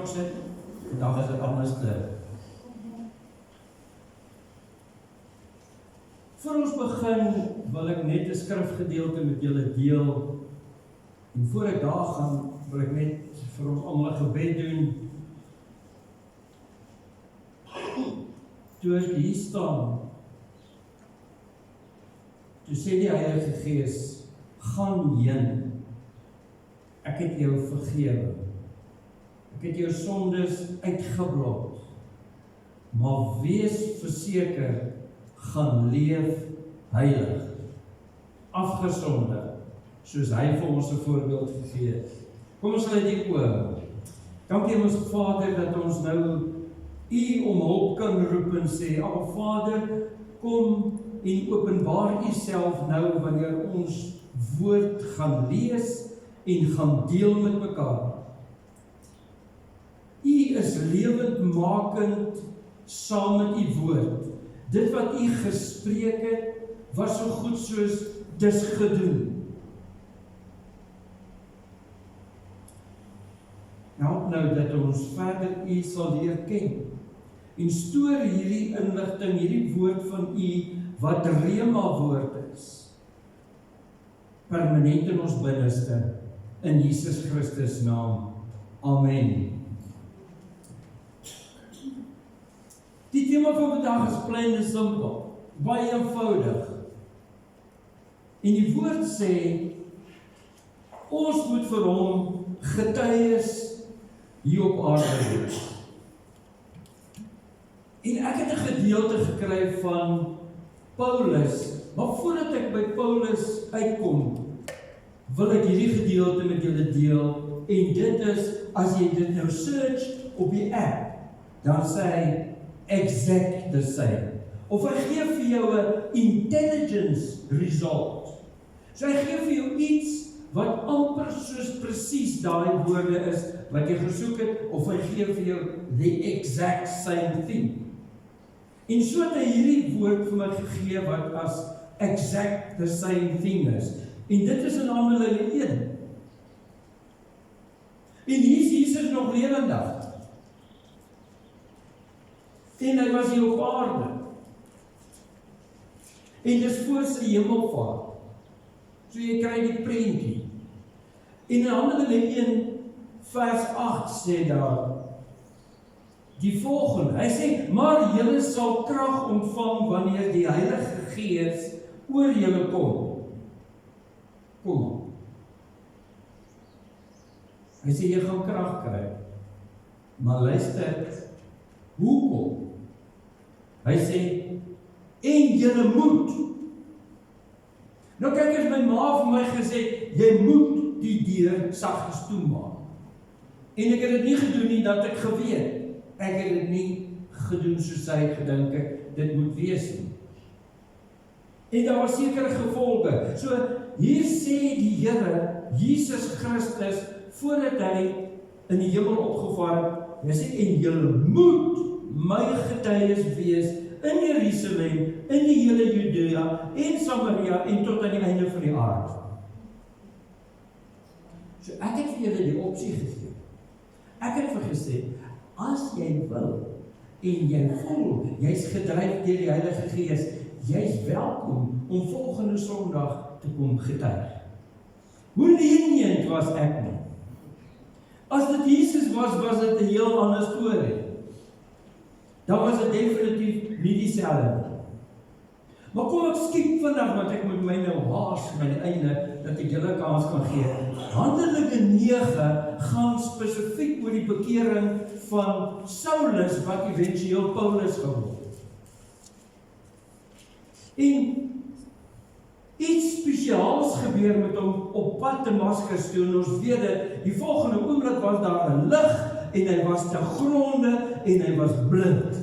raak sit, vandag is dit anders te. Voor ons begin, wil ek net 'n skrifgedeelte met julle deel, en voor ek daar gaan, wil ek net vir ons almal 'n gebed doen. Toe ek hier staan, toe sê die Heilige Gees, gaan heen, ek het jou vergewe, ek het jou sondes uitgeblot, maar wees verseker, gaan leef heilig, afgesonder, soos hy vir ons 'n voorbeeld gegee het. Kom ons sluit die oë. Dankie ons Vader dat ons nou U om hulp kan roep en sê, Aba Vader, kom en openbaar U self nou wanneer ons woord gaan lees en gaan deel met mekaar. U is lewendmakend saam met U woord. Dit wat U gespreek het, was so goed soos dis gedoen. Help nou dat ons verder U sal leer ken. En stoor hierdie inligting, hierdie woord van U, wat Rema woord is, permanent in ons binneste, in Jesus Christus naam. Amen. Die tema van vandag is klein en simpel, baie eenvoudig. En die woord sê, ons moet vir hom getuies hier op aarde wees. En ek het 'n gedeelte gekry van Paulus, maar voordat ek by Paulus uitkom, wil ek hierdie gedeelte met julle deel, en dit is, as jy dit nou search op die app, dan sê hy, exact the same. Of hy gee vir jou 'n intelligence result. So hy gee vir jou iets wat amper soos presies daai woorde is wat jy gesoek het, of hy gee vir jou the exact same thing. En so het hy hierdie woord vir my gegee wat as exact the same thing is. En dit is in Handelinge 1. En hier is Jesus nog lewendig. En hy was hier op aarde. En dis voor sy hemelvaart. So jy kry die prentjie. En in Handelinge 1 vers 8 sê daar die volgende. Hy sê, maar julle sal krag ontvang wanneer die Heilige Gees oor julle kom. Kom. Hy sê jy gaan krag kry. Maar luister, hoekom? Hy sê, en julle moet. Nou kyk as my ma vir my gesê, jy moet die deur saggies toemaak. En ek het dit nie gedoen nie, dat ek geweet. Ek het dit nie gedoen soos hy gedink het, dit moet wees nie. En daar was sekere gevolge. So, hier sê die Here, Jesus Christus, voordat hy in die hemel opgevaar het, hy sê, en julle moet my getuies wees in Jerusalem, in die hele Judea, en Samaria, en tot aan die einde van die aarde. So ek het vir julle die opsie gegee. Ek het vir gesê, as jy wil, en jy voel, jy's gedryf deur die Heilige Gees, jy's welkom om volgende Sondag te kom getuig. Hoe lenient was ek nie? As dit Jesus was, was dit 'n heel ander storie. Dan was dit definitief nie dieselfde. Maar kom ek skiep vandag, want ek moet my nou haas met die einde, dat ek julle kans kan gee. Handelinge 9 gaan spesifiek oor die bekering van Saulus, wat eventueel Paulus geword het. En iets spesiaals gebeur met hom op pad Damaskus toe, en ons weet dit, die volgende oomblik was daar 'n lig, en hy was te gronde, en hy was blind.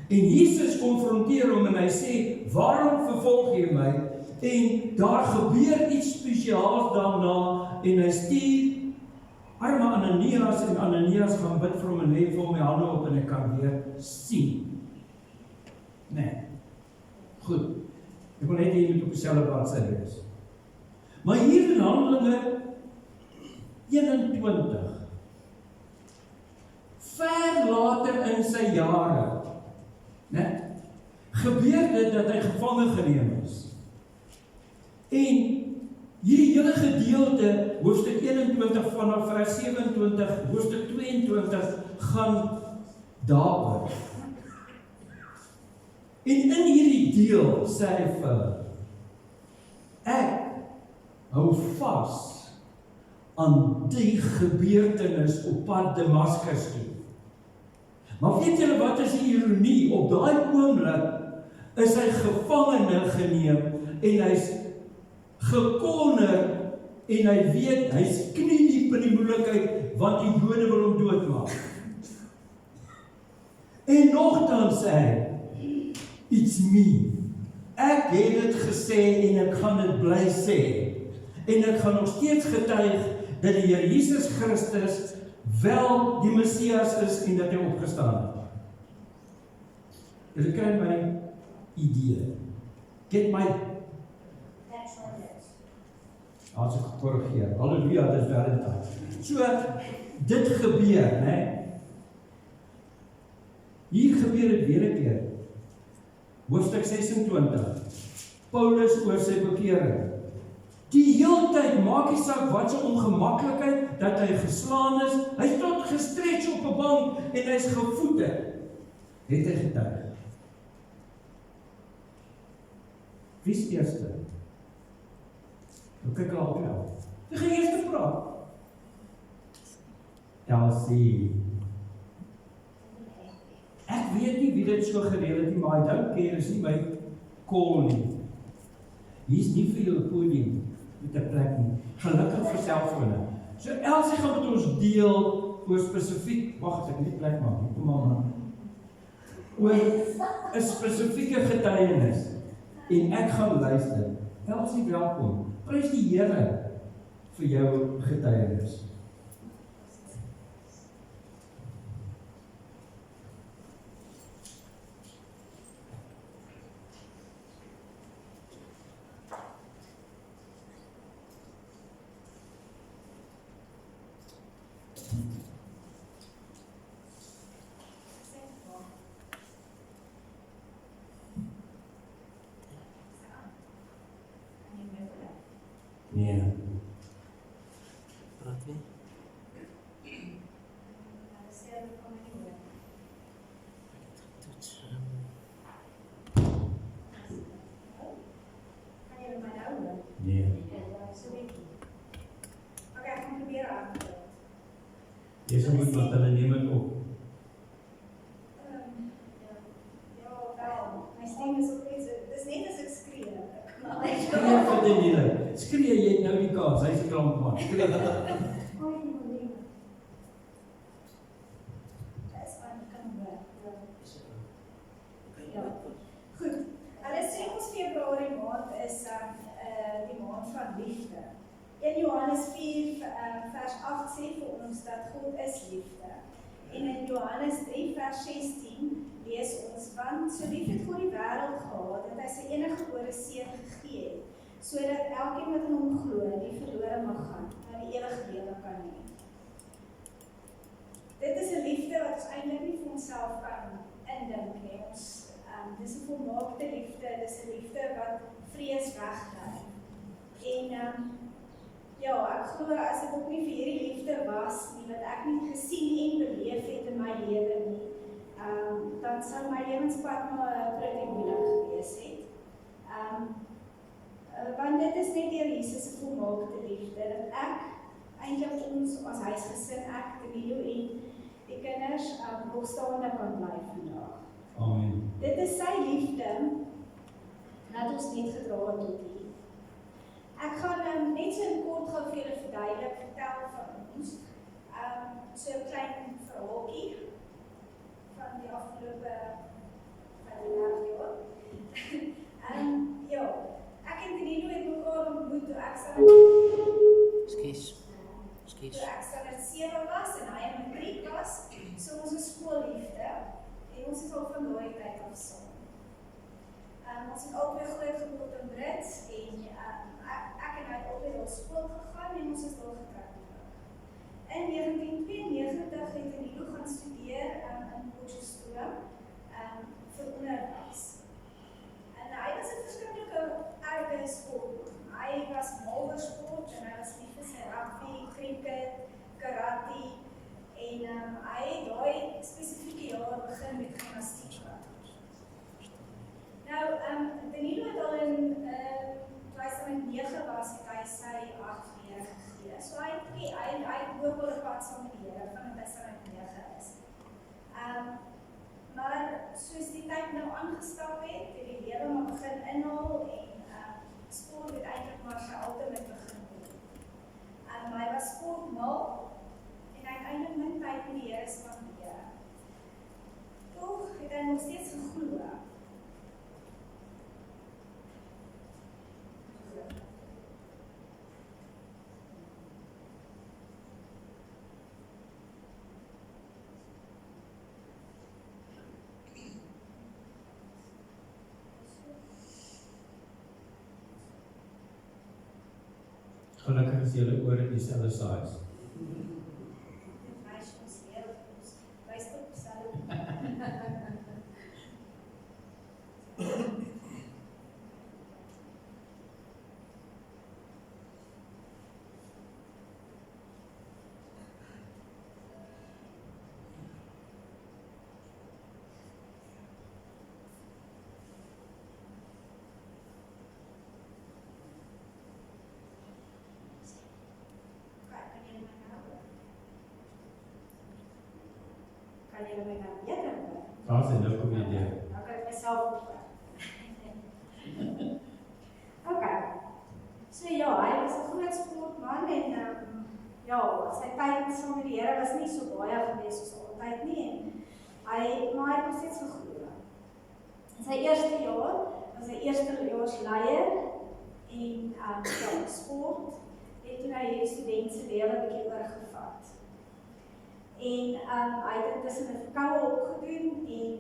En Jesus konfronteer hom, en hy sê, waarom vervolg jy my? En daar gebeur iets spesiaals daarna, en hy stuur arme Ananias, en Ananias gaan bid vir hom, en lê vir hom die hande op, en hy kan weer sien. Nee. Goed. Ek wil net hier met op dieselfde bladsy wees. Maar hier in Handelinge 21, later in sy jare, gebeur dit dat hy gevange geneem is. En hierdie hele gedeelte, hoofstuk 21 vanaf vers 27, hoofstuk 22, gaan daaroor. En in hierdie deel sê hy vir hulle, ek hou vas aan die gebeurtenis op pad Damaskus toe. Maar weet julle wat is die ironie? Op daai oomblik is hy gevangene geneem en hy's gekorner en hy weet, hy's kniediep in die moeilikheid want die Jode wil hom doodmaak. En nogtans sê hy, it's me. Ek het dit gesê en ek gaan dit bly sê. En ek gaan nog steeds getuig dat die Here Jesus Christus wel die Messias is en dat hy opgestaan het. Julle kry my idee. Get my as ek gekorrigeer. Halleluja, dit is Valentine. So, dit gebeur, né? Hier gebeur dit weer 'n keer. Hoofstuk 26. Paulus oor sy bekering. Die hele tyd maak nie saak wat sy ongemaklikheid, dat hy geslaan is, hy tot gestretch op 'n bank en hy's gevoete. Het hy getuig. Wie is eerste? Nou kyk al op jou. Wie gaan eerste praat? Elsie. Ek weet nie wie dit so gereël het nie, maar I don't care, is nie my call nie. Hier is nie vir jou 'n podium met 'n plek nie. Gelukkig vir selfone. So Elsie gaan met ons deel oor spesifiek, wag ek nie plek maak nie, kom maar. Oor 'n spesifieke getuienis en ek gaan luister. Elsie, welkom. Prys die Here vir jou getuienis. Nee. Praat nie. Nee. Okay, ek gaan probeer antwoord. Jy sê moet wat hulle neem dit op. Ja, wel, my stem is ook net, dis net as ek skree. Skree vir die Here. Skree jy nou die kaas, hy's 'n klank man. Skree. Goed, hulle sê ons Februarie maand is die maand van liefde. 1 Johannes 4 vers 8 sê vir ons dat God is liefde. En in Johannes 3 vers 16 lees ons, want so lief het God die wêreld gehad, dat hy sy eniggebore seun gegee het, sodat elkeen wat in hom glo, nie verlore mag gaan, maar die ewige lewe kan hê. Dit is 'n liefde wat ons eintlik nie vir onsself kan indink nie. Dis 'n volmaakte liefde, dis 'n liefde wat vrees wegdryf. En ja, ek glo as dit ook nie vir hierdie liefde was nie, wat ek nie gesien en beleef het in my lewe nie, dan sou my lewenspad maar pretty moeilik gewees het. Want dit is net deur Jesus se volmaakte liefde, dat ek eintlik ons as huisgesin, ek, Danilo en die kinders, opstaande kan bly vandag. Amen. Dit is sy liefde, dat ons net gedra het tot hier. Ek gaan net so in kort gou vir julle vertel van ons, so 'n klein verhaaltjie van die afgelope 5 jaar. Ja, ek en Danilo het mekaar ontmoet toe ek standaard 7 was en hy in matriek was, so ons is skoolliefde en ons is al van daai tyd af saam. Ons het albei groot geword in Brits en ek en hy het albei daar skool gegaan en ons is daar getrek. In 1992 het Danilo gaan studeer in vir onderwys. En hy was 'n verskriklike erge sportman. Hy was mal oor sport en hy was lief vir sy rugby, cricket, karate en hy het daai spesifieke jaar begin met gimnastiek. Nou, Danilo het al in 2009 was het hy sy hart weer gegee. So hy het ook al 'n pad saam met die Here van 2009 is. Maar soos die tyd nou aangestap het die lewe maar begin inhaal en sport het eintlik maar sy ultimate begin doen. Hy was sportmal en hy het eintlik min tyd met die Here spandeer. Tog het hy nog steeds geglo. Gelukkig is julle oor in dieselfde size. Wys ons leer ons. Wys op self. Kan jy my nou beter hoor? Daar is 'n nou kom jy deur. Nou kan ek myself hoor. Okay. So ja, hy was 'n groot sportman en sy tyd saam met die Here was nie so baie gewees soos altyd nie en maar hy het nog steeds geglo. In sy eerste jaar was hy eerstejaarsleier en sport het toe hy die student se lewe 'n bietjie oorgevat. En hy het intussen 'n verkoue opgedoen en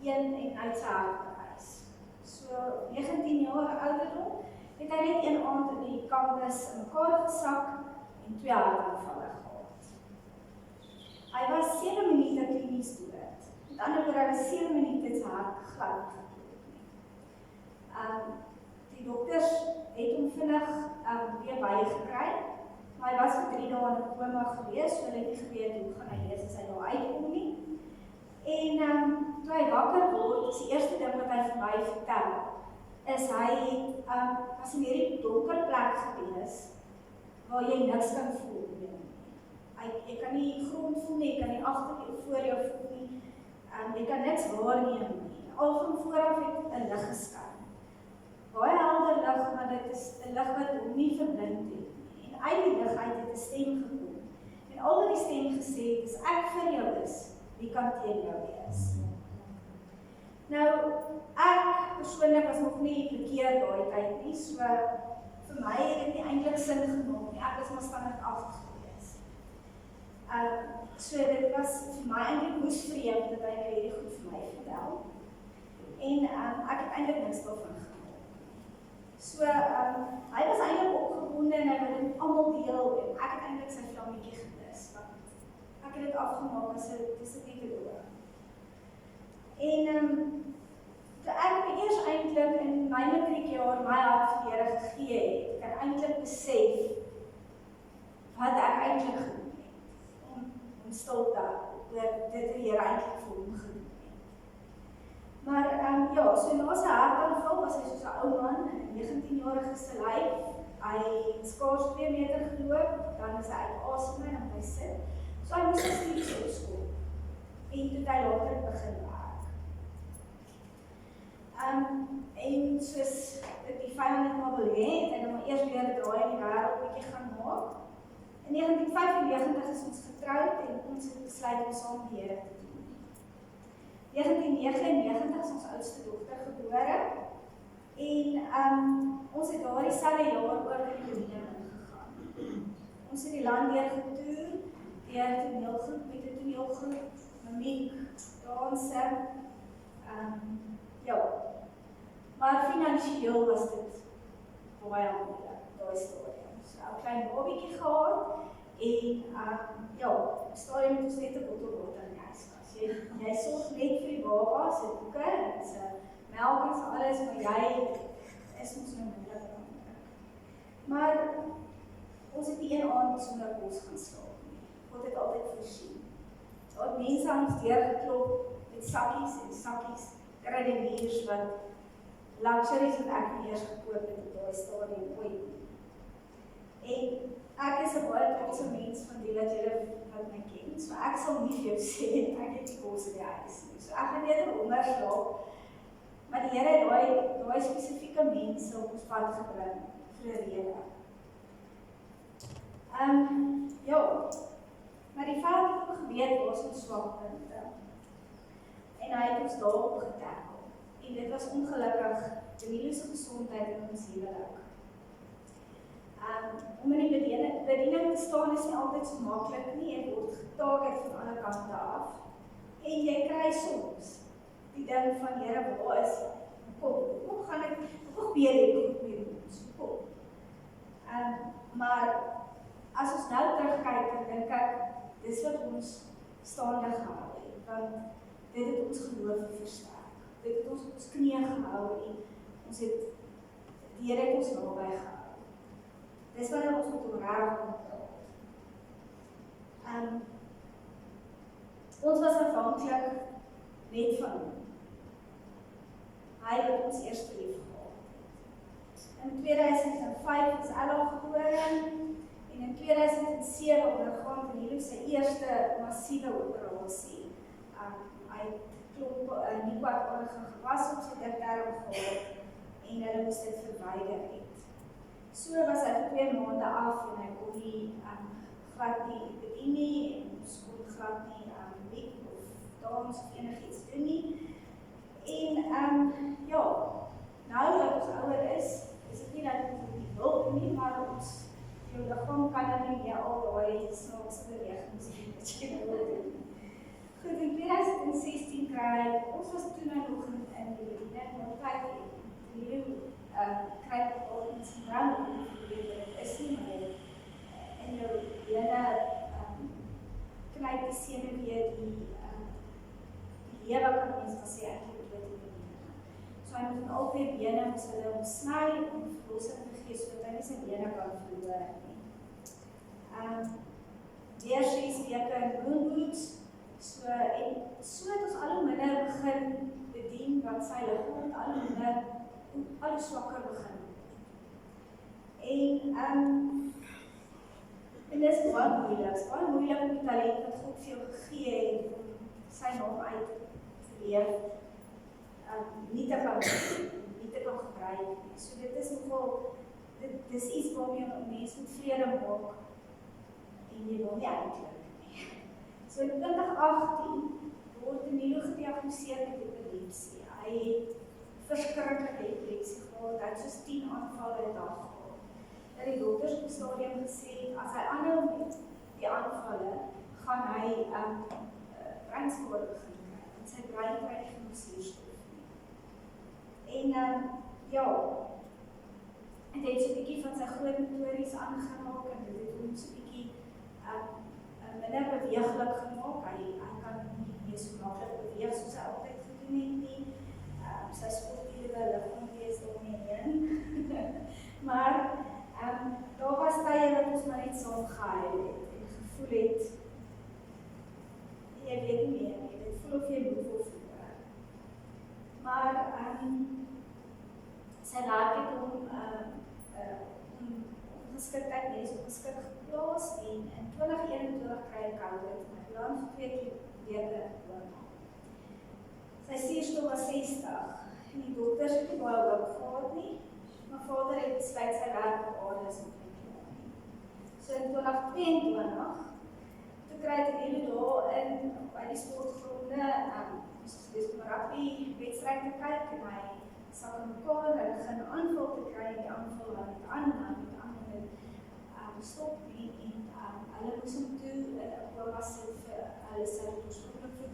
een uit sy hart gereis. So 19 jaar ouderdom het hy net een aand in die kampus in mekaar gesak en 2 hartaanvalle gehad. Hy was 7 minute klinies dood. Met ander woorde, hy was 7 minute sy hart glad gedood. Die dokters het hom vinnig weer bygekry. Maar hy was vir 3 dae in 'n koma gewees, so hulle het nie geweet hoe gaan hy lees as hy daar uitkom nie. En toe hy wakker word, is die eerste ding wat hy vir my vertel, is hy was in hierdie donker plek gewees, waar jy niks kan voel nie. Jy kan nie grond voel nie, jy kan nie agter of voor jou voel nie, jy kan niks waarneem nie. Al van vooraf het 'n lig geskyn. Baie helder lig, maar dit is 'n lig wat hom nie verblind het. Uit die lig uit het 'n stem gekom. En al wat die stem gesê het, is ek vir jou is, wie kan teen jou wees? Nou, ek persoonlik was nog nie bekeer daai tyd nie, so vir my het dit nie eintlik sin gemaak nie. Ek was maar standaard gewees. So dit was vir my eintlik moes vreemd dat hy hierdie goed vir my vertel. En ek het eintlik niks daarvan gemaak. So, hy was eintlik opgewonde en hy wil dit almal deel en ek het eintlik sy vlammetjie geblus, want ek het dit afgemaak as 'n positiewe doel. En toe ek eers eintlik in my matriekjaar my hart vir die Here gegee het, ek het eintlik besef wat ek eintlik gedoen het om stil te hou oor dit die Here eintlik vir hom gedoen het. Maar so na sy hartaanval was hy soos 'n ou man, 'n 19-jarige se lyf. Hy het skaars 2 meter geloop, dan is hy uit asem en dan hy sit. So hy moes steeds op skool. En toe hy later begin werk. En soos die vyand net maar wil hê, het hy nou maar eers weer 'n draai in die wêreld bietjie gaan maak. In 1995 is ons getroud en ons het besluit om saam die Here te doen. 1999 is ons oudste dogter gebore en ons het daardie selfde jaar oor in die Dominion gegaan. Ons het die land deur getoer, deur toneelgroep met 'n toneelgroep, mimiek, danse, maar finansiëel was dit baie moeilik, daai stadium. So 'n klein babietjie gehad en stadium het ons net 'n bottel water in die yskas. Jy sorg net vir die baba, sy boeke, sy melk en sy alles, maar jy is ons nou moeilik belangrijk. Maar ons het die een aand sonder kos gaan slaap nie. God het altyd voorsien. Daar het mense aan ons deurgeklop met sakkies en sakkies, kruideniers wat luxuries wat ek nie eers gekoop het op daai stadium ooit nie. En ek is 'n baie trotse mens van die wat julle wat my ken, so ek sal nie vir jou sê ek het die kos in die huis nie. So ek gaan eerder honger slaap, maar die Here het daai spesifieke mense op ons pad gebring vir 'n rede. Ja, maar die Vader het ook geweet waar ons swakpunte. En hy het ons daarop getackle. En dit was ongelukkig Danilo se gesondheid in ons huwelik. Om in die bediening te staan is nie altyd so maklik nie, en word getaak van alle kante af. En jy kry soms die ding van, Here, waar is jy? Kom gaan ek, probeer jy, kom. Maar as ons nou terugkyk, dan dink ek, dis wat ons staande gehou het, want dit het ons geloof versterk. Dit het ons op ons knieë gehou en ons het, die Here het ons naby gehou. Dis wanneer ons met hom reg kan praat. Ons was afhanklik net van hom. Hy het ons eerste lief gehad. In 2005 is Ella gebore en in 2007 ondergaan Danilo sy eerste massiewe operasie. Hy het klomp nie kwartårige gewas op sy dikterm gehad en hulle moes dit verwyder het. So was hy vir 2 maande af en hy kon nie glad nie bedien nie en ons kon glad nie week of dans of enigiets doen nie. En ja, nou dat ons ouer is dit nie dat ons nie wil doen nie, maar ons jou liggaam kan dan nie meer al daai snaakse bewegings doen. Goed, in 2016 kry ons was toe nou nog in die bediening, maar kyk, Danilo kry ook iets brand, dit is nie meer in jou bene knyp die senuwee die lewe kan mens gesê ek het dit bediening. So hy moet in al 2 bene moes hulle omsny en verlossing gegee, sodat hy nie sy bene kan verloor nie. Deur 6 weke in Bloemhoed, so het ons al hoe minder begin bedien, want sy liggaam het al hoe minder al swakker begin. En dit is baie moeilik om die talent wat God vir jou gegee het om sy naam uit te leef, nie te kan gebruik. So dit is nogal, dit is iets waarmee een mens met vrede maak en jy wil nie eindelijk nie. So in 2018 word Danilo gediagnoseer met epilepsie. Hy het verskrikkelijk epilepsie gehad, hy het soos 10 aanvalle 'n dag gehad. Dat die dokters op die stadium gesê, as hy aanhou met die aanvalle, gaan hy breinskade begin kry, en sy brein kry nie genoeg suurstof nie. En ja, en hy het so 'n bietjie van sy groot motories aangeraak, en dit het hom so 'n bietjie minder beweeglik gemaak. Hy kan nie meer so maklik beweeg soos hy altyd gedoen het nie. Sy sportieve liggaam wees daar nie heen. Maar daar was tye wat ons maar net saam gehuil het en gevoel het, jy weet nie meer nie, dit voel of jy moe wil voel. Maar sy laat het hom ongeskiktheid nie, is ongeskik geplaas en in 2021 kry hy COVID en hy beland vir 2 weke in koma. Sy suurstof was 60 en die dokters het nie baie hoop gehad nie, maar vader het besluit sy werk op aarde is nog nie klaar nie. So in 2022, toe kry ek Danilo daar in by die sportgronde, dis om rugby wedstryd te kyk en hy sak in mekaar, hy begin 'n aanval te kry en die aanval hou met aan stop nie en hulle moes hom toe in 'n koma sit vir hulle sy oorspronklik vir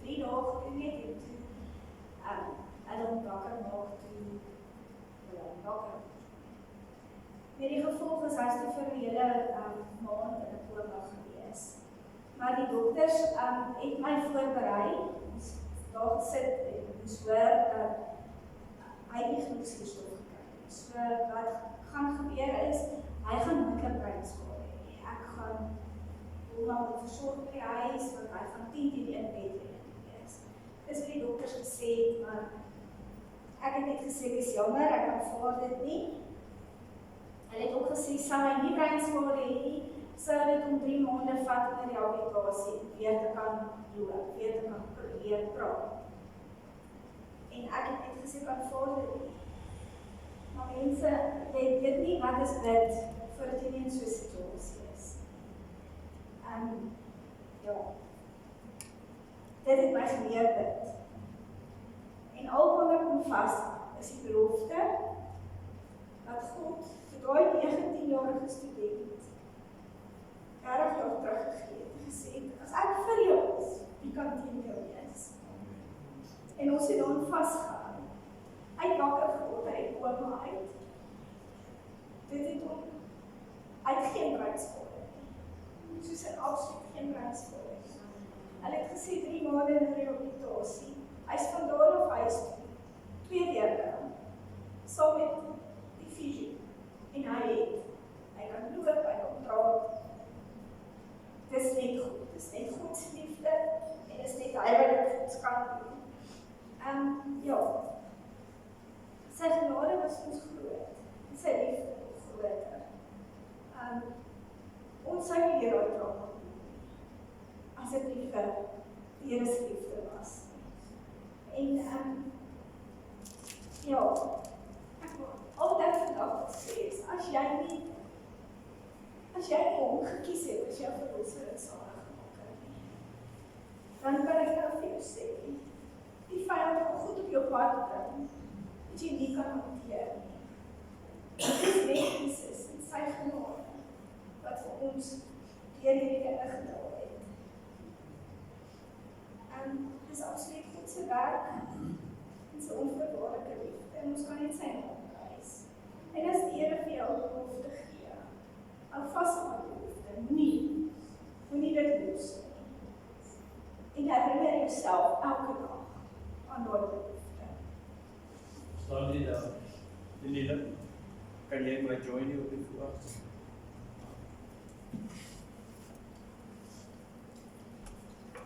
3 dae gedoen het en toe hulle hom wakker maak toe wakker. Met die gevolg is hy toe vir 'n hele maand in 'n koma gewees. Maar die dokters het my voorberei. Ons daar gesit en ons hoor dat hy nie genoeg suurstof gekry het. So wat gaan gebeur is, hy gaan minder breinskade hê. Ek gaan hom nou versorg by die huis, want hy gaan 10 teen in bed wees. Dis wat die dokters gesê het, maar ek het net gesê, dis jammer, ek aanvaar dit nie. Hulle het ook gesê, sal hy nie breinskade hê nie, sal dit om 3 maande vat in die rehabilitasie, weer te kan loop, weer te kan probeer praat. En ek het net gesê, ek aanvaar dit nie. Maar mense, jy weet nie wat is dit, voordat jy nie in so'n situasie is. Ja, dit het my geleer dit. En al wat ek kom vast, is die belofte, dat God vir die 19-jarige student 30 jaar teruggegee het en gesê, as ek vir jou is, wie kan teen jou wees? En ons het dan vastgehou. Hy het wakker geword, hy het ooma uit. Dit het hom, hy het geen breinskade nie. Soos in absoluut geen breinskade nie. Hy het gesê 3 maande in rehabilitasie. Hy is van daar af huis toe, 2 weke, saam met die fisio. En hy kan loop, hy kan praat. Dis net goed, dis net Gods liefde, en dis net hy wat dit ons kan doen. Ja, sy genade was ons groot, en sy liefde nog groter. Ons sou nie hier uitdraag doen, as dit nie vir die Here se liefde was. En ja, ek wil altyd vandag sê is, as jy nie hom gekies het, as jou verlosser en salig gemaak het, dan kan ek nou vir jou sê, die vyand wil goed op jou pad bring, dat jy nie kan hanteer nie. Dit is net Jesus en sy genade, wat vir ons deur hierdie dinge gedra het. Dit is absoluut God se werk, en sy onvoorwaardelike liefde, en ons kan net sy naam prys. En as die Here vir jou belofte gee, hou vas aan die belofte, moenie dit los nie. En herinner jouself elke dag aan die belofte. Staan jy daar? Denise, kan jy my join nie op die voorwacht?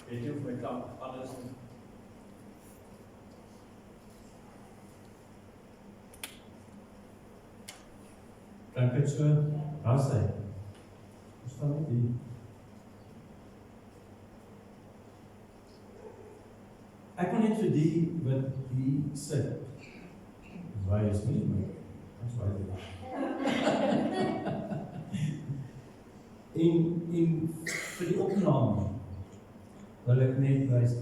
Weet jy of my klank anders is? Klink het so, daar sy. Verstaan nie die. Ek wil net vir die wat hier sit, waar is nie, maar ons waar dit. En vir die opname, wil ek net wys,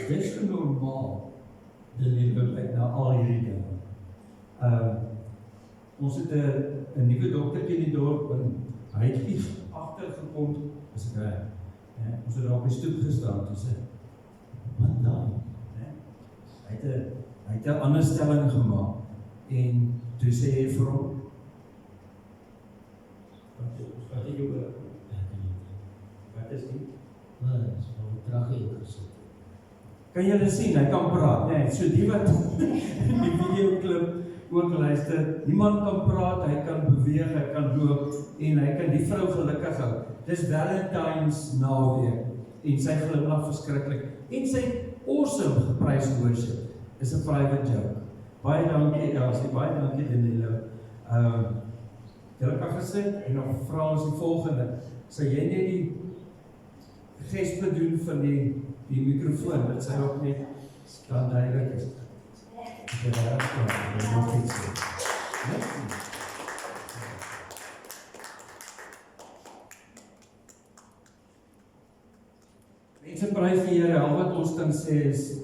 dit is normaal, die leefbaarheid na al hierdie dinge. Ons het 'n nuwe dokter in die dorp, en hy het nie agtergekom, as ek reg. Ons het daar op die stoep gestaan, toe sê, wat dan? Hy het 'n ander stelling gemaak, en toe sê hy vir hom, wat het jou wat is die? Kan julle sien, hy kan praat, nee, so die wat die videoklip ook luister, niemand kan praat, hy kan beweeg, hy kan loop, en hy kan die vrou gelukkig hou. Dis Valentine's naweek, en sy glimlag verskriklik, en sy awesome geprys worship, is 'n private joke. Baie dankie, Elsie, baie dankie Danilo. Julle kan gesit, en dan vra ons die volgende, sal jy net die gespe doen van die microfoon, dat sy ook net dan duidelik is. Ek het daar nog iets sê. Mense prys die Here, al wat ons kan sê is,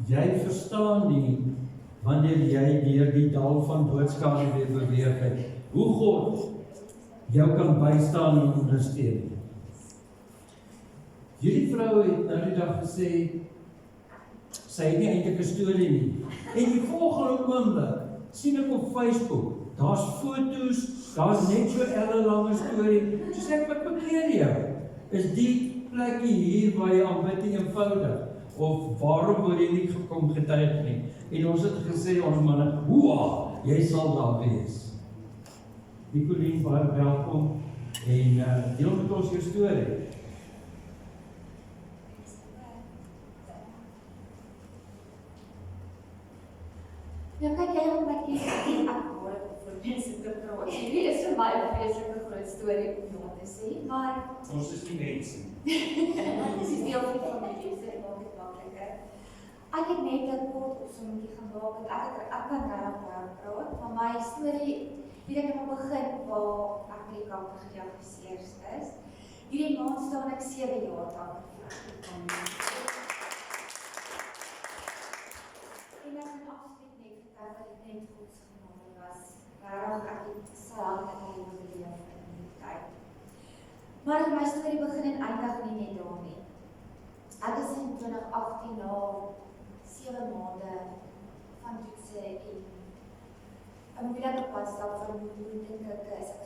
jy verstaan nie, wanneer jy deur die dal van doodskade weer beweeg het, hoe God jou kan bystaan en ondersteun. Hierdie vrou het nou die dag gesê, sy het nie eintlik 'n storie nie. En die volgende oomblik sien ek op Facebook, daar's foto's, daar's net so 'n lange storie. So sê ek, wat bekeer jou? Is die plekkie hier waar jy aanbid eenvoudig, of waarom wil jy nie gekom getuig nie? En ons het gesê, ons manne, hoa, jy sal daar wees. Nicolien, baie welkom, en deel met ons jou storie. Nou kyk jy op my kies en ek hoor vir mense te praat. Hierdie is vir my 'n vreeslike groot storie om nou te sê, maar Ons is nie mense. dit is deel van die familie, so dit maak dit makliker. Ek het net 'n kort opsommetjie gemaak want ek kan regtig baie praat, maar my storie het ek nou begin waar ek by die kanker gediagnoseer is. Hierdie maand staan ek 7 jaar daar. En ek kan absoluut net vertel dat dit net God se genade was. Waarom ek het sy hand in my lewe beleef in die tyd. Maar my storie begin en eindig nie net daarmee. Ek is in 2018 na 7 maande van toetse en 'n moeilike padstap van hoe dink ek is ek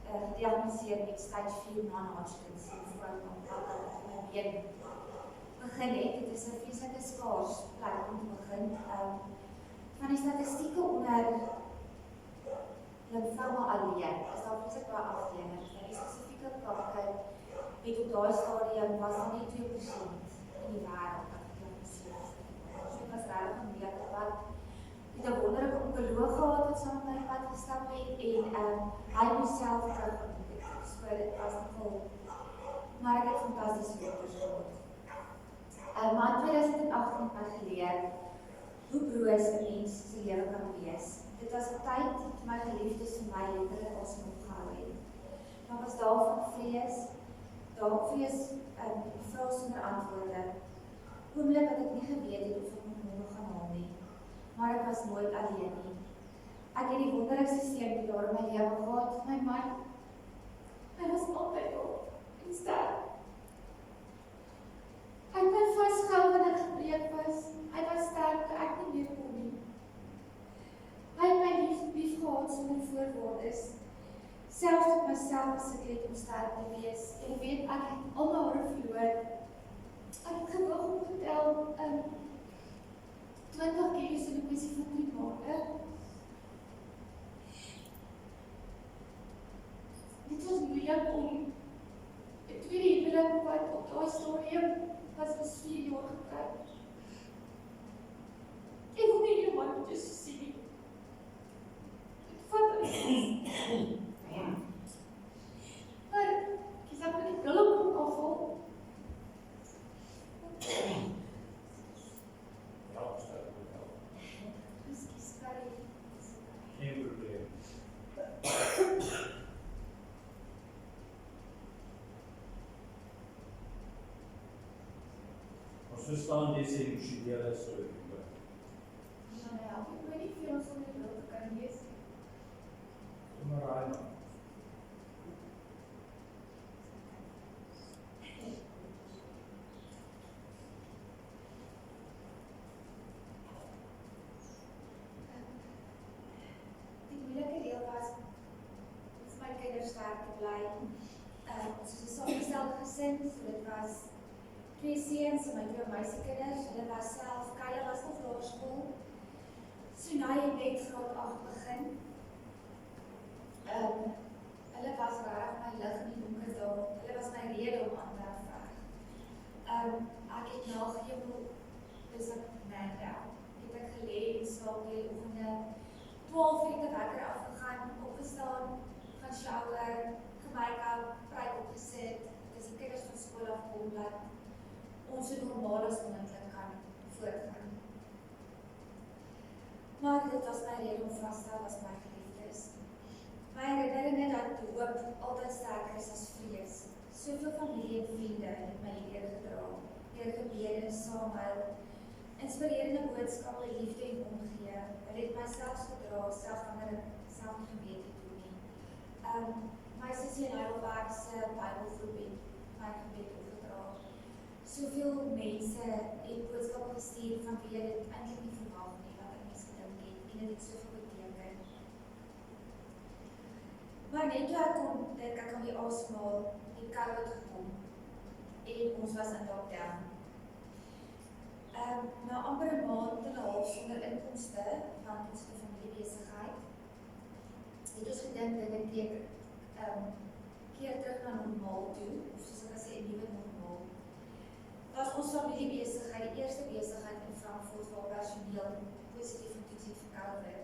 gediagnoseer met stage 4 non-Hodgkin's lymfoom op my been begin het. Dit is 'n vreeslike skaars plek om te begin. Van die statistieke onder lymfooma alleen is daar vreeslik baie afdelings. Die spesifieke kanker het op daai stadium was daar net 2% in die wêreld wat gediagnoseer is. So dit was regtig 'n moeilike pad. Ek het 'n wonderlike onkoloog gehad wat saam met my pad gestap het en hy moes self terug ontwikkel. So dit was nogal, maar ek het fantastiese dokters gehad. Maar in 2018 het my geleer hoe broos 'n mens se lewe kan wees. Dit was 'n tyd toe my geliefdes vir my letterlik asem opgehou het. Daar was daarvan vrees, vrae sonder antwoorde. Oomblik wat ek nie geweet het of ek my môre gaan haal nie. Maar ek was nooit alleen nie. Ek het die wonderlikste seun daar in my lewe gehad, my man. Hy was altyd daar en sterk. Hy het my vasgehou wanneer ek gebreek was. Hy was sterk toe ek nie meer kon nie. Hy het my lief gehad sonder voorwaardes. Selfs op myself as ek het om sterk te wees. En ek weet, ek het al my hare verloor. Ek het gewig opgetel 20 kilos in 'n kwessie van 3 maande. Dit was moeilik om 'n tweede huwelik wat op daai stadium was ons 4 jaar getroud. Ek wil nie jou man moet sien nie. Dit vat maar kies ek met die bril op afval. Excuse sorry. Geen probleem. Ons verstaan dis 'n emosionele storie. Ja, ek weet nie veel van die bril kan lees. Maar raai maar. Die moeilike deel was om my kinders sterk te bly. Ons is 'n samengestelde gesin, so dit was 2 seuns en my 2 meisiekinders. Hulle was self, Kyla was nog laerskool. Sunay het net graad 8 begin. Hulle was regtig my lig in die donker dae. Hulle was my rede om aan te hou veg. Ek het nagehemel, dis ek nou, het ek gelê en slaap die oggende 12 uur die wekker afgegaan, opgestaan, gaan shower, gemake-up, pryk opgesit, dis die kinders van skool afkom, dat ons so normaal as moontlik kan voortgaan. Maar dit was my rede om vas te hou as my geliefdes. My herinneringe dat hoop altyd sterker is as vrees. Soveel familie en vriende het my leer gedra, deur gebede, saamhou, inspirerende boodskappe, liefde en omgee. Hulle het my selfs gedra, selfs wanneer ek self nie geweet het hoe nie. My sussie en Heidelberg se Bybelgroep het my gebed opgedra. Soveel mense het boodskappe gestuur van wie jy dit eintlik nie verwag nie, wat ek mens gedink het, en dit het soveel beteken. Maar net toe ek kon dink ek kan weer asemhaal, het COVID gekom. en ons was in lockdown. Na amper 'n maand en 'n half sonder inkomste, want ons het 'n familiebesigheid, het ons gedink dit teken keer terug na normaal toe, of soos ek sê, 'n nuwe normaal. Dit was ons familiebesigheid, die eerste besigheid in Frankfurt waar personeel positief getoets het vir COVID.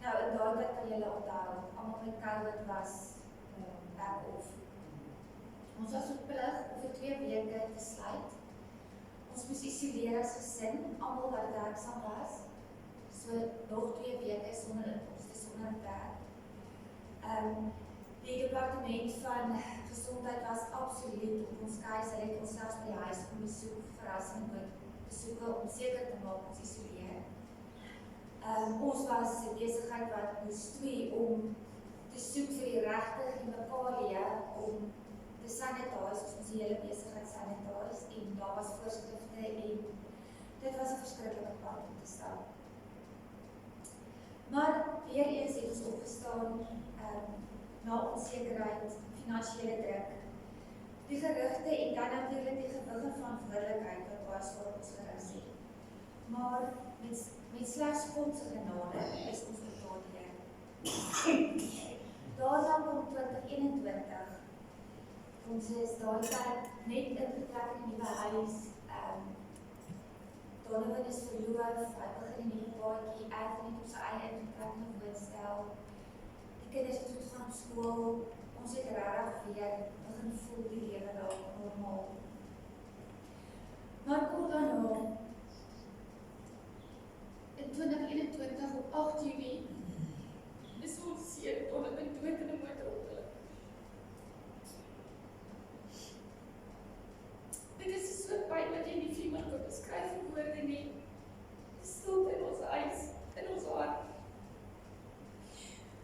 Nou, in daai tyd kan julle onthou, almal met COVID was back off. Ons was verplig om vir 2 weke te sluit. Ons moes isoleer as gesin, almal wat werksaam was. So nog 2 weke sonder inkomste, sonder werk. Die departement van gesondheid was absoluut op ons keus. Hulle het ons selfs by die huis kom besoek, verrassing met besoeke om seker te maak ons isoleer. Ons was 'n besigheid wat moes twee om te soek vir die regte chemikalieë om te sanitize, ons die hele besigheid sanitize, en daar was voorskrifte en dit was 'n verskriklike pad om te stap. Maar weer eens het ons opgestaan na onsekerheid, finansiële druk, die gerugte en dan natuurlik die gewig en verantwoordelikheid wat baie swaar op ons gerig het. Maar met slegs God se genade is ons daardeur. Daarna kom 2021. Ons is daai tyd net ingetrek in 'n nuwe huis. Donovan is verloof, hy begin 'n nuwe paadjie, Anthony het op sy eie ingetrek in 'n woonstel. Die kinders het toe gaan skool. Ons het regtig weer begin voel die lewe daar normaal. Maar kort daarna, in 2021 op 8 Junie, is ons seun Donovan dood in 'n motorongeluk. Dit is so pyn wat jy nie vir iemand kan beskryf in woorde nie. Die stilte in ons huis, in ons hart.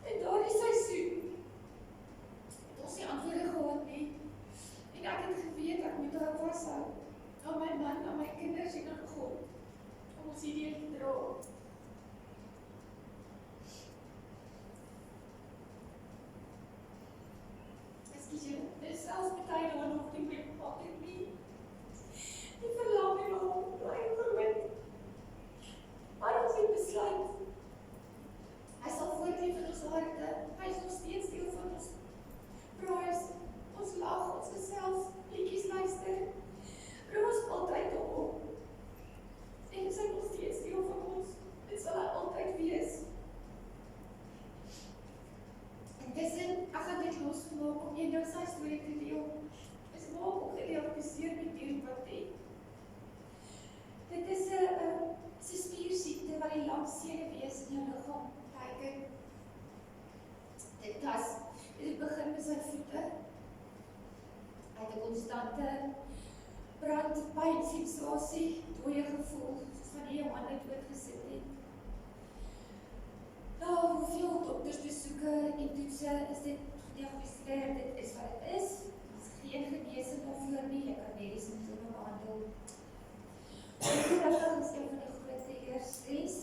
En daardie seisoen het ons nie antwoorde gehad nie. En ek het geweet ek moet daar vashou aan my man, aan my kinders en aan God om ons hierdeur te dra. Ekskuus jy, dit is selfs baie daar nog nie meer maak nie. Die verlanging na hom bly groot. Maar ons het besluit. Hy sal voortleef in ons harte. Hy is nog steeds deel van ons praise. Ons lag, ons gesels, liedjies luister. Bring ons altyd op hom. En hy is nog steeds deel van ons. Dit sal hy altyd wees. Intussen, ek gaan dit losgemaak om eendag sy storie te deel. Is maak ook gerealiseer met die empatie. Dit is 'n spiersiekte wat die langsenuwees in jou liggaam teiken. Dit begin met sy voete. Hy het 'n konstante brand, pyn, sensasie, dooie gevoel, soos van die hande doodgesit het. Nou, hoeveel doktersbesoeke en toetse is dit gediagnoseer, dit is wat dit is. Dit is geen genesing daarvoor nie, jy kan nie die simptome behandel. Ongelukkig is een van die grootste eer stres.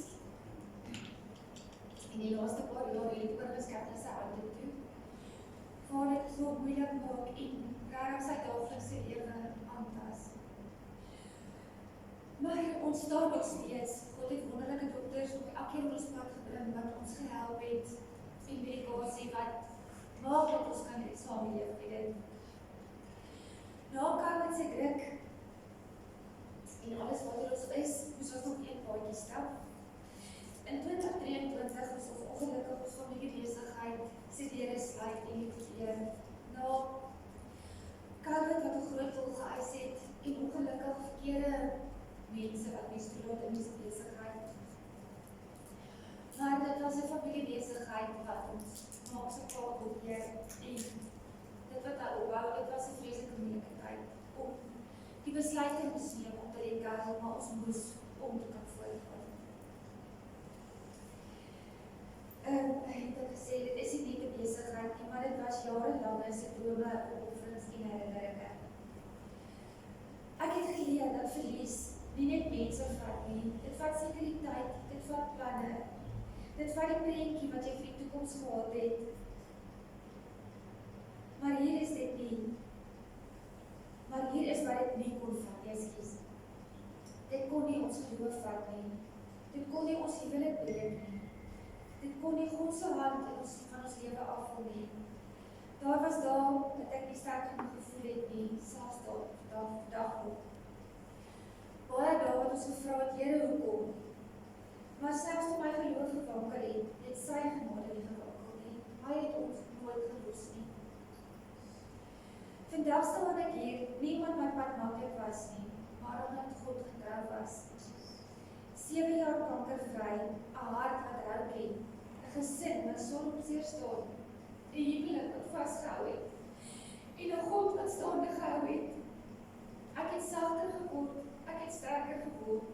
En die laaste paar jaar het oorgeskep na sy hande toe. Waar dit so moeilik maak en regtig sy daaglikse lewe aantas. Maar ons staan nog steeds. God het wonderlike dokters op elkeen ons pad gebring wat ons gehelp het. En medikasie wat maak dat ons kan dit saamleef met dit. Na COVID se druk en alles wat ons is, moes ons nog een paadjie stap. In 2023 is ons ongelukkig ons familiebesigheid se deure sluit en likwideer. Na COVID wat 'n groot rol geëis het en ongelukkig verkeerde mense wat misbruik in die besigheid. Maar dit was 'n familiebesigheid wat ons maak se paal probeer en dit wat daar opbou, dit was 'n vreeslike moeilike tyd om die besluit te moes neem om te rekal, maar ons moes om te kan voortgaan. Het ek gesê, dit is nie net 'n besigheid nie, maar dit was jarelange se drome, opofferings en herinneringe. Ek het geleer dat verlies nie net mense vat nie, dit vat sekuriteit, dit vat planne, dit vat die prentjie wat jy vir die toekoms gehad het. Maar hier is dit nie. Maar hier is wat dit nie kon vat, ekskuus. Dit kon nie ons geloof vat nie. Dit kon nie ons huwelik breek nie. Dit kon nie God se hand in ons van ons lewe afhaal nie. Daar was dae dat ek nie sterk genoeg gevoel het nie, selfs vandag ook. Baie dae wat ons gevra het, Here, hoekom? Maar selfs toe my geloof gewankel het sy genade nie gewankel nie. Hy het ons nooit gelos nie. Vandag staan ek hier, nie omdat my pad maklik was nie, maar omdat God getrou was. 7 jaar kankervry, 'n hart wat rou ken, 'n gesin wat sonder seer staan, 'n huwelik wat vasgehou het, en 'n God wat staande gehou het. Ek het sagter geword, ek het sterker geword.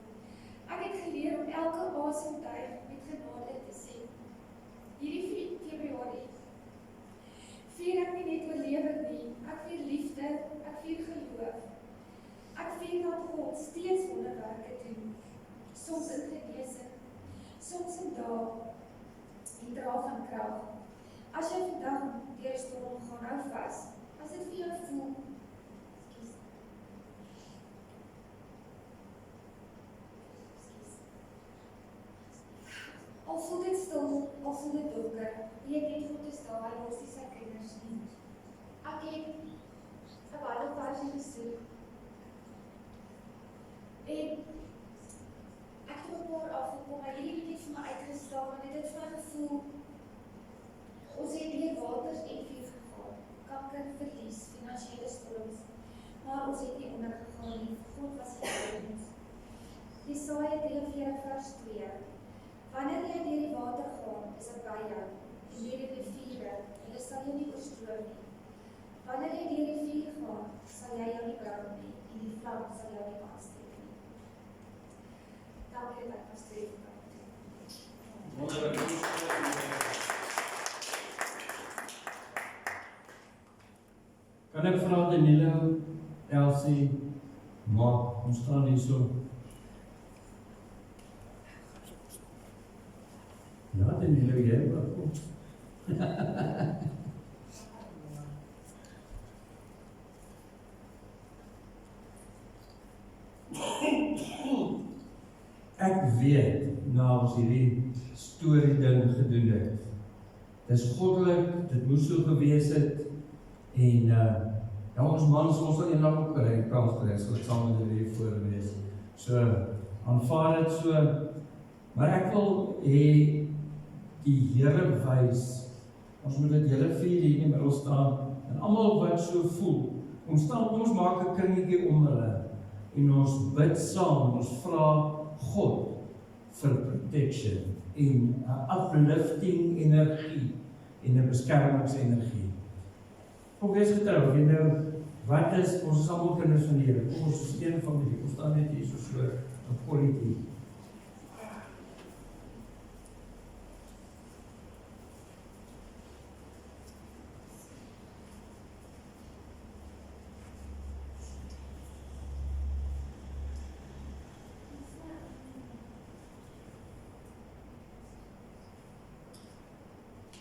Ek het geleer om elke asemtuig met genade te sien. Hierdie Februarie vier ek nie net oorlewing nie, ek vier liefde, ek vier geloof. Ek vier dat God steeds wonderwerke doen, soms in genesing, soms in dae en dra van krag. As jy vandag deur storm gaan, hou vas. As dit vir jou voel, al voel dit stil, al voel dit donker, weet net God is daar, hy los nie sy kinders nie. Ek het 'n Bybelversie gesoek en ek het 'n paar afgekom, maar hierdie het vir my uitgestaan en dit het vir my gevoel, ons het deur waters en vuur gegaan, kanker, verlies, finansiële storms, maar ons het nie ondergegaan nie, God was by ons. Jesaja 43:2. Wanneer jy deur die water gaan, is ek by jou, en deur die riviere, hulle sal jou nie oorstroom nie. Wanneer jy deur die vuur gaan, sal jy jou nie brand nie, en die vlam sal jou nie aansteek nie. Dankie dat ek was twee Kan ek vra Danilo, Elsie, Mark, ons staan hier so. Ja, Danilo, jy wat kom. Ek weet, na ons hierdie storie ding gedoen het, dis goddelik, dit moes so gewees het, en ja, ons mans, ons sal eendag ook kry, kans kry, sal ek saam met die voorwees. So, aanvaar het so, maar ek wil hê, die Here wys, ons moet dit hele 4 hier in die middel staan, en almal wat so voel, ons maak 'n kringetjie om hulle, en ons bid saam, ons vra God vir protection, en 'n uplifting energie, en 'n beskermingsenergie. Kom wees getrou, weet nou, wat is, ons is almal kinders van die Here, ons is een familie, ons staan net hier so op politiek.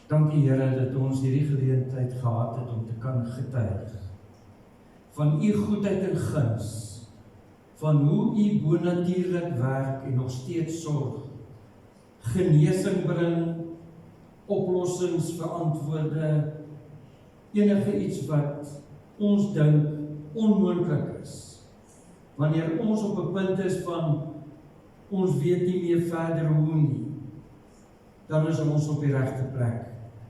Dankie Here dat ons hierdie geleentheid gehad het om te kan getuig van u goedheid en guns, van hoe u bonatuurlik werk en nog steeds sorg, genesing bring, oplossings vir antwoorde, enige iets wat ons dink onmoontlik is. Wanneer ons op 'n punt is van ons weet nie meer verder hoe nie, dan is ons op die regte plek.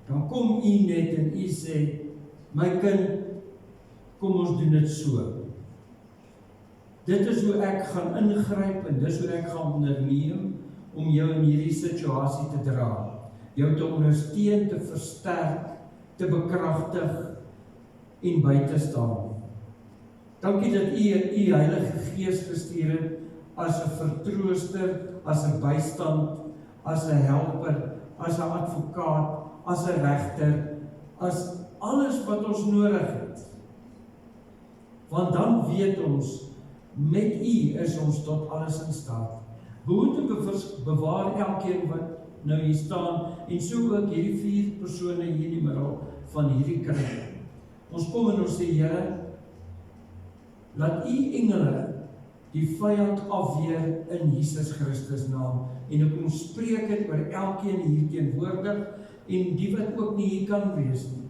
Dan kom u net en u sê, my kind, kom ons doen dit so. Dit is hoe ek gaan ingryp en dis hoe ek gaan onderneem om jou in hierdie situasie te dra. Jou te ondersteun, te versterk, te bekragtig en by te staan. Dankie dat u Heilige Gees gestuur het as 'n vertrooster, as 'n bystand, as 'n helper, as 'n advokaat, as 'n regter, as alles wat ons nodig het. Want dan weet ons, met u is ons tot alles in staat. Behoed en bewaar elkeen wat nou hier staan, en so ook hierdie 4 persone hier in die middel van hierdie kring. Ons kom en ons sê, Here, laat u engele die vyand afweer in Jesus Christus naam. En ek kom spreek dit oor elkeen hier teenwoordig en die wat ook nie hier kan wees nie.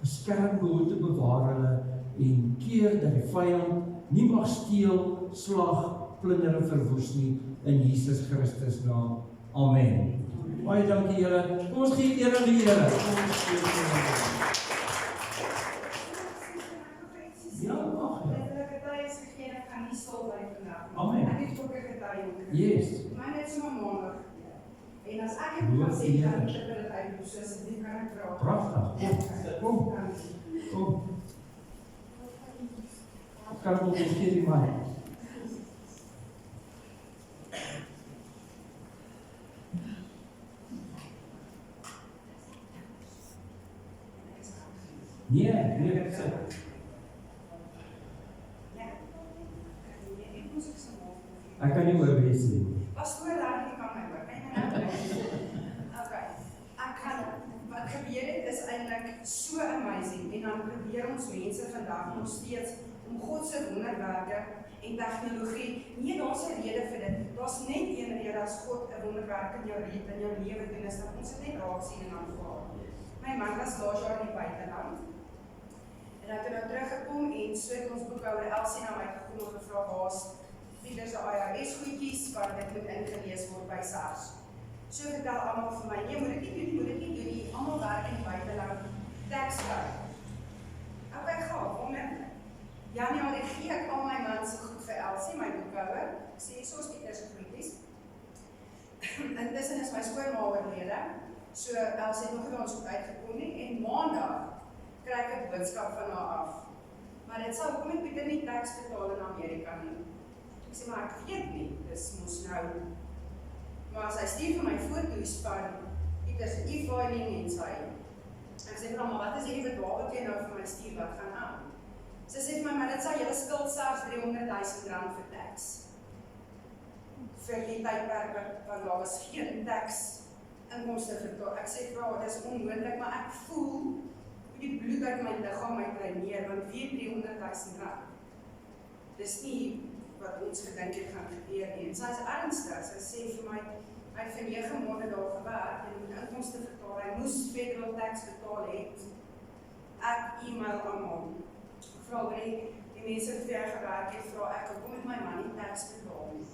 Beskerm, behoed, bewaar hulle en keer dat die vyand nie mag steel, slag, plunder en verwoes nie in Jesus Christus naam. Amen. Baie dankie Here. Kom ons gee eer aan die Here. Ja, mag. Amen. Yes. Maar net so maandag. En as ek Loof het die gesê Here. dat ek dit uitdoen, soos dit kan ek vra. Pragtig. Kom. Kan ons gee die man. Nee, sit. Ek kan nie oor wees nie. Pastoor daar nie kan my hoor. Kan jy my nou hoor? Okay. Wat gebeur het is eintlik so amazing en dan probeer ons mense vandag nog steeds om God se wonderwerke en tegnologie. Nee, daar's 'n rede vir dit. Daar's net een rede as God 'n wonderwerk in jou lewe doen is dat ons dit net raak sien en aanvaar. My man was laas jaar in die buiteland. En hy het nou teruggekom en so het ons boekhouer Elsie na my gekom en gevra waar's Pieter se IRS goedjies wat dit moet ingelees word by SARS. So vertel almal vir my, nee, moet dit nie doen nie, almal werk in die buiteland, tax code. Okay, gaaf, onmiddellik. Januarie gee ek al my man se goed vir Elsie, my boekhouer. Ek sê, soos Pieter se goedjies. Intussen is my skoonma oorlede, so Elsie het nog nie ons goed uitgekom nie, en maandag kry ek 'n boodskap van haar af. Maar dit sal hoekom het Pieter nie tax betaal in Amerika nie. Ek sê, maar ek weet nie, dis mos nou. Maar as hy stuur vir my foto's van Pieter se e-filing en sy. Ek sê vir hom, maar wat is hierdie bedrag wat jy nou vir my stuur, wat gaan aan? Sy sê vir my, maar dit sal julle skuld SARS R300,000 vir tax. Vir die tydperk wat daar was geen tax inkomste vertoon. Ek sê vir haar, dit is onmoontlik, maar ek voel hoe die bloed uit my liggaam my dreineer, want weer R300,000. Dis nie wat ons gedink het gaan gebeur nie. En sy is ernstig. Sy sê vir my, hy het vir 9 maande daar gewerk en moet inkomste vertaal. Hy moes federal tax betaal het. Ek e-mail almal. Ek vra die mense wat vir gewerk het, vra ek, hoekom het my man nie tax betaal nie?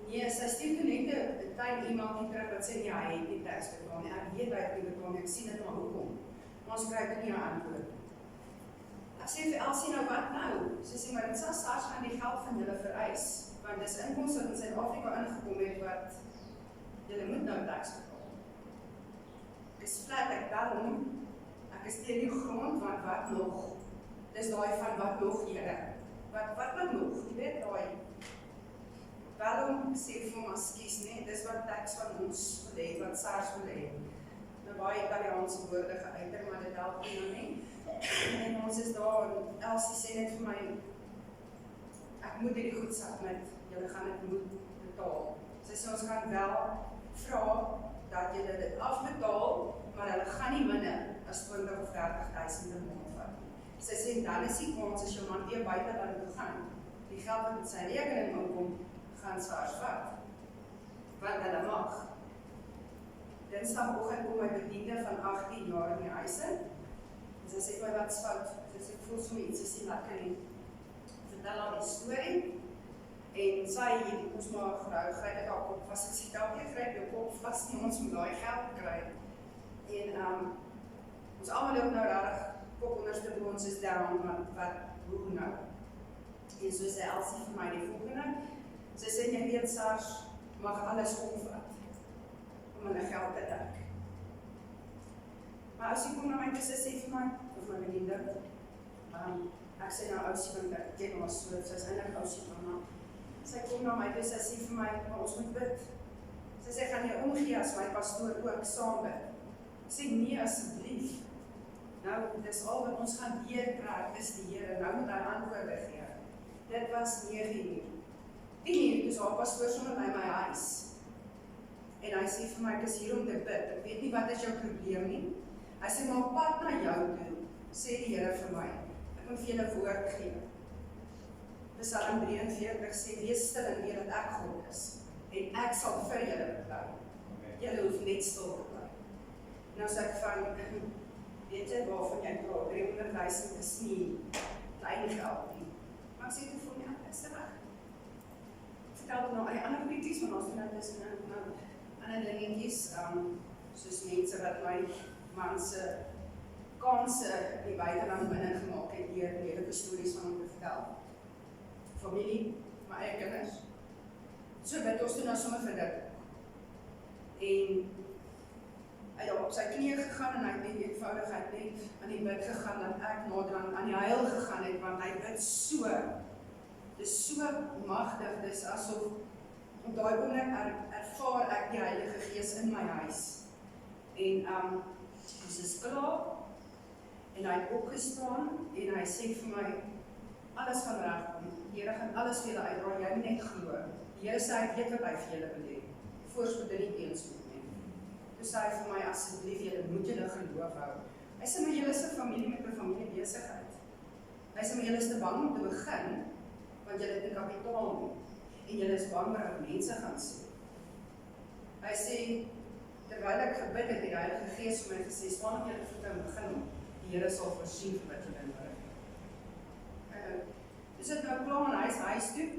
Nee, sy stuur toe net 'n klein e-mailtjie terug wat sê nee, hy het nie tax betaal nie. Ek weet hy het nie betaal nie. Ek sien dit maar hoekom. Maar ons kry dit nie 'n antwoord. Ek sê vir Elsie nou, wat nou? Sy sê, maar dit sal SARS aan die geld van julle vereis, want dis inkomste wat in Suid-Afrika ingekom het wat julle moet nou tax betaal. Ek is flat, ek bel hom, ek is teen die grond, want wat nog? Dis daai van wat nog, Here? Wat nog? Jy weet daai. Bel hom, sê vir hom, ekskuus nie, dis wat tax van ons wil hê, wat SARS wil hê. Nou baie Italiaanse woorde geuiter, maar dit help nie. En ons is daar, en Elsie sê net vir my, ek moet hierdie goed submit, julle gaan dit moet betaal. Sy sê ons gaan wel vra dat julle dit afbetaal, maar hulle gaan nie minder as 20 of 30,000 per maand vat. Sy sê dan is die kans as jou man weer buiteland toe gaan, die geld wat met sy rekening opkom, gaan SARS vat. Want hulle mag. Dinsdagoggend kom my bediende van 18 jaar in die huis in. En sy sê vir my wat is fout. Sy sê ek voel so iets, sy sê lekker nie. Vertel haar die storie. En sy het ons maar gryp ek haar kop vas. Ek sê dalk jy gryp jou kop vas nie, ons moet daai geld kry. En ons almal loop nou regtig kop onderste bo ons is down, wat hoe nou? En so sê Elsie vir my die volgende. Sy sê jy weet SARS mag alles omvat om hulle geld te dek. Maar as jy kom na my toe, sy sê vir my, of my bediende, ek sê nou Ousie, want ek ken haar so, sy is eintlik Ousie van haar. Sy kom na my toe, sy sê vir my, maar ons moet bid. Sy sê, gaan jy omgee as my pastoor ook saam bid? Ek sê, nee asseblief. Nou, dis al wat ons gaan deurtrek, is die Here, nou moet hy antwoorde gee. Dit was 9 uur. 10 uur, dus haar pastoor sommer by my huis. En hy sê vir my, ek is hier om te bid, ek weet nie wat is jou probleem nie. Hy sê, maar op pad na jou toe, sê die Here vir my, ek moet vir julle woord gee. Psalm 43 sê, wees stil en weet dat ek God is. En ek sal vir julle bly. Julle hoef net stil te bly. Nou sê ek van, weet jy waarvan jy praat, 300.000 is nie klein geld nie. Maar ek sê toe vir my, ek is reg. Ek vertel dit nou aan die ander kritiek, want ons doen nou tussen ander dingetjies, soos mense wat my man se kanse in die buiteland binne gemaak het deur lelike stories van hom te vertel. Familie, my eie kinders. So bid ons toe nou sommer vir dit. En hy het op sy knieë gegaan en hy het net eenvoudigheid net aan die bid gegaan dat ek nader aan die huil gegaan het, want hy bid so. Dis so magtig, dis asof op daai oomblik ervaar ek die Heilige Gees in my huis. En ons is klaar en hy het opgestaan en hy sê vir my, alles van reg kom, die Here gaan alles vir julle uitdraai, jy moet net glo. Die Here sê hy weet wat hy vir julle wil hê. Voorspoed in die teenspoed nie. Toe sê hy vir my, asseblief julle moet julle geloof hou. Hy sê maar julle is 'n familie met 'n familiebesigheid. Hy sê maar julle is te bang om te begin, want julle het nie kapitaal nie. En julle is bang wat mense gaan sê. Hy sê, terwyl ek gebid het, die Heilige Gees vir my gesê, staan op julle voete en begin, die Here sal voorsien vir wat julle nodig het. Dus het nou klaar en hy is huis toe,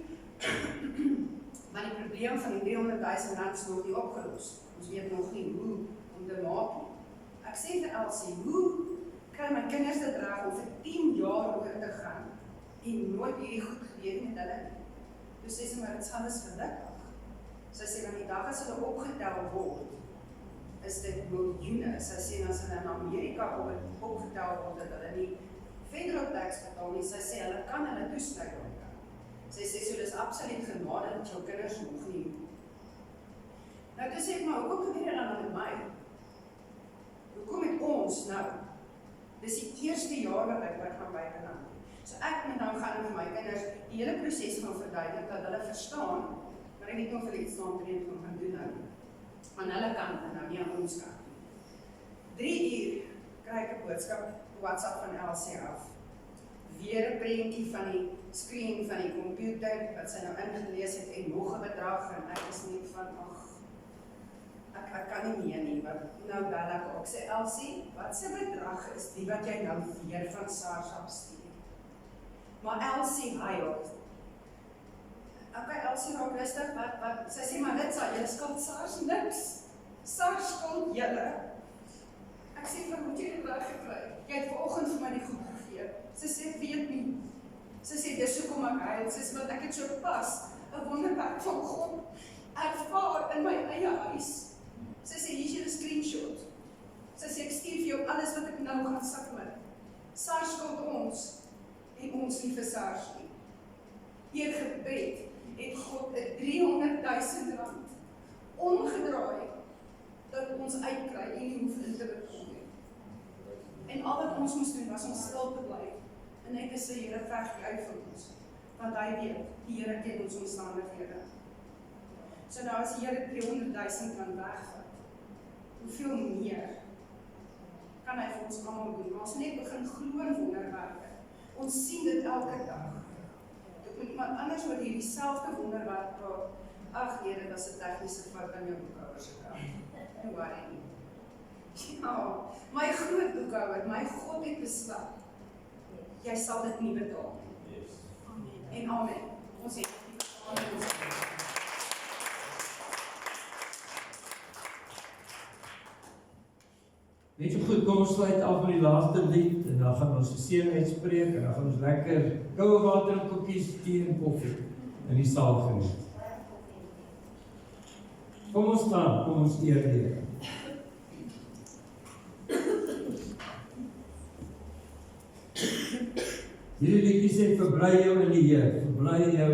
maar die probleem van die 300.000 rand is nog nie opgelos. Ons weet nog nie hoe om te maak nie. Ek sê vir Elsie, hoe kry my kinders dit reg om vir 10 jaar oor te gaan en nooit hierdie goed gebeur met hulle nie. Toe sê sy, maar dit is alles gelukkig. Sy sê, want die dag as hulle opgetel word, is dit miljoene. Sy sê, as hulle in Amerika opgetel word, dat hulle nie federal tax betaal nie, sy sê, hulle kan hulle toesluit op. Sy sê, so dis absoluut genade dat jou kinders nog nie. Nou, toe sê ek, maar hoekom gebeur dit dan met my? Hoekom met ons nou? Dis die eerste jaar wat ek gaan buiteland. So ek moet dan gaan vir my kinders die hele proses gaan verduidelik, dat hulle verstaan, maar ek weet nie of hulle iets saamtrend gaan doen nou. Aan hulle kant en nou nie aan ons kant. 3 uur kry ek 'n boodskap WhatsApp van Elsie af. Weer 'n prentjie van die screen van die komputer wat sy nou ingelees het en nog 'n bedrag en ek is net van ek kan nie meer nie, want nou bel ek ook. Sê Elsie, wat se bedrag is die wat jy nou weer van SARS afstuur? Maar Elsie huil. Okay, Elsie raak rustig, wat sy sê, maar dit sal julle skuld SARS niks. SARS skuld julle. Ek sê, van moet jy dit reg gekry? Jy het vanoggend vir my die goed gegee. Sy sê, ek weet nie. Sy sê, dis hoekom ek huil. Sy sê, want ek het so pas 'n wonderwerk van God ervaar in my eie huis. Sy sê, hier is julle screenshot. Sy sê, ek stuur vir jou alles wat ek nou gaan submit. SARS skuld ons en ons nie vir SARS nie. Deur gebed het God 300.000 rand omgedraai dat ons uitkry en nie hoef in te bekom nie. En al wat ons moes doen was om stil te bly en net te sê, Here, veg jy vir ons, want hy weet, die Here ken ons omstandighede. So nou as die Here 300.000 rand wegvat, hoeveel meer kan hy vir ons almal doen? Ons net begin glo in wonderwerke. Ons sien dit elke dag. Ek moet iemand anders oor hierdie selfde wonderwerk praat. Ag nee, dit was 'n tegniese fout aan jou boekhouer se kant. Nie worry nie. Ja, my groot boekhouer, my God het besluit. Jy sal dit nie betaal nie. Yes. En amen. Ons het dit betaal. Weet jy goed, kom ons sluit af met die laaste lied en dan gaan ons die seën uitspreek en dan gaan ons lekker koue water en koekies, tee en koffie in die saal geniet. Kom ons staan, kom ons eer die Here. Hierdie liedjie sê, verbly jou in die Here, verbly jou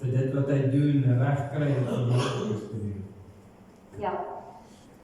vir dit wat hy doen en reg kry en vir wat hy doen. Ja.